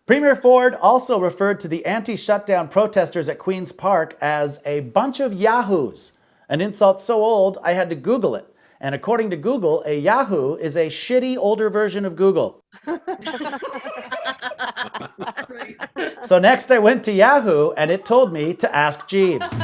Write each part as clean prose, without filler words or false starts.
Premier Ford also referred to the anti-shutdown protesters at Queen's Park as a bunch of yahoos, an insult so old I had to Google it. And according to Google, a yahoo is a shitty older version of Google. So next I went to Yahoo and it told me to ask Jeeves.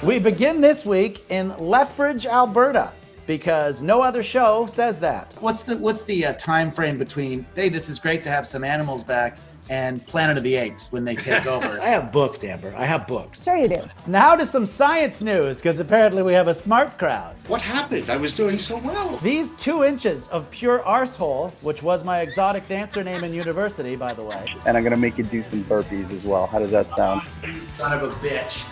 We begin this week in Lethbridge, Alberta, because no other show says that. What's the time frame between, hey, this is great to have some animals back, and Planet of the Apes when they take over? I have books, Amber. I have books. Sure you do. Now to some science news, because apparently we have a smart crowd. What happened? I was doing so well. These 2 inches of pure arsehole, which was my exotic dancer name in university, by the way. And I'm gonna make you do some burpees as well. How does that sound? Son of a bitch.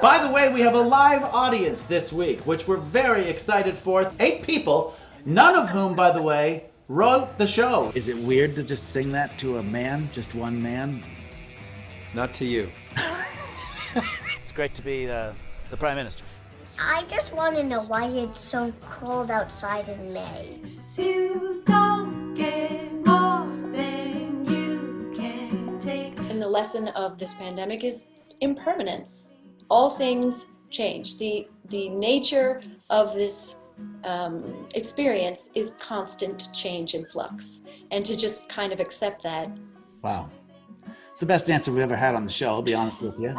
By the way, we have a live audience this week, which we're very excited for. 8 people, none of whom, by the way, wrote the show. Is it weird to just sing that to a man, just one man? Not to you. It's great to be the Prime Minister. I just want to know why it's so cold outside in May. So you don't get more than you can take. And the lesson of this pandemic is impermanence. All things change. The nature of this experience is constant change and flux. And to just kind of accept that. Wow. It's the best answer we've ever had on the show, I'll be honest with you.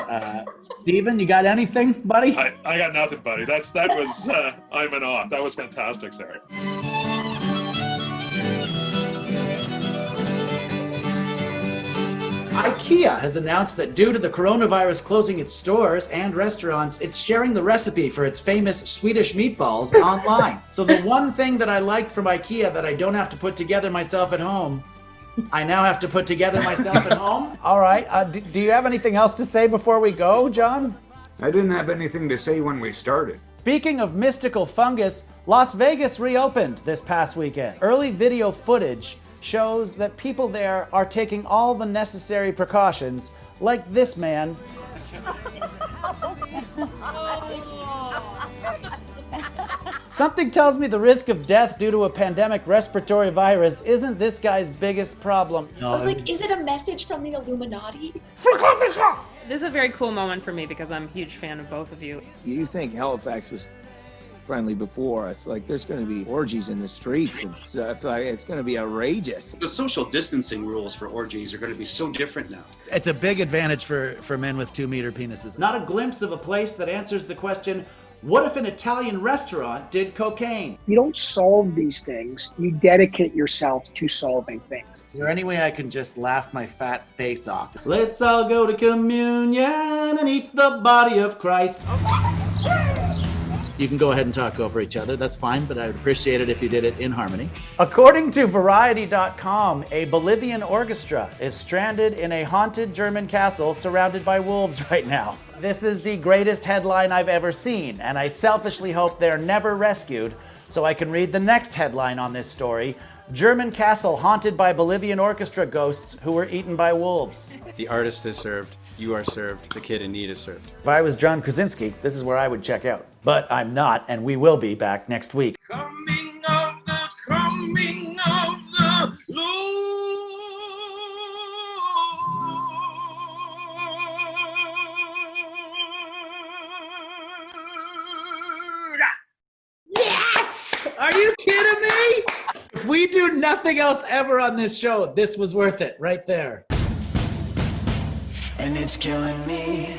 Steven, you got anything, buddy? I got nothing, buddy. That was, I'm in awe. That was fantastic, Sarah. IKEA has announced that due to the coronavirus closing its stores and restaurants, it's sharing the recipe for its famous Swedish meatballs online. So the one thing that I liked from IKEA that I don't have to put together myself at home, I now have to put together myself at home. All right, do you have anything else to say before we go, John? I didn't have anything to say when we started. Speaking of mystical fungus, Las Vegas reopened this past weekend. Early video footage shows that people there are taking all the necessary precautions, like this man. Something tells me the risk of death due to a pandemic respiratory virus isn't this guy's biggest problem. I was like, is it a message from the Illuminati? This is a very cool moment for me because I'm a huge fan of both of you. You think Halifax was friendly before. It's like there's going to be orgies in the streets. It's going to be outrageous. The social distancing rules for orgies are going to be so different now. It's a big advantage for men with 2-meter penises. Not a glimpse of a place that answers the question, what if an Italian restaurant did cocaine? You don't solve these things. You dedicate yourself to solving things. Is there any way I can just laugh my fat face off? Let's all go to communion and eat the body of Christ. You can go ahead and talk over each other, that's fine, but I would appreciate it if you did it in harmony. According to Variety.com, a Bolivian orchestra is stranded in a haunted German castle surrounded by wolves right now. This is the greatest headline I've ever seen, and I selfishly hope they're never rescued so I can read the next headline on this story. German castle haunted by Bolivian orchestra ghosts who were eaten by wolves. The artist is served, you are served, the kid in need is served. If I was John Krasinski, this is where I would check out. But I'm not, and we will be back next week. Coming of the Lord. Yes! Are you kidding me? If we do nothing else ever on this show, this was worth it right there. And it's killing me.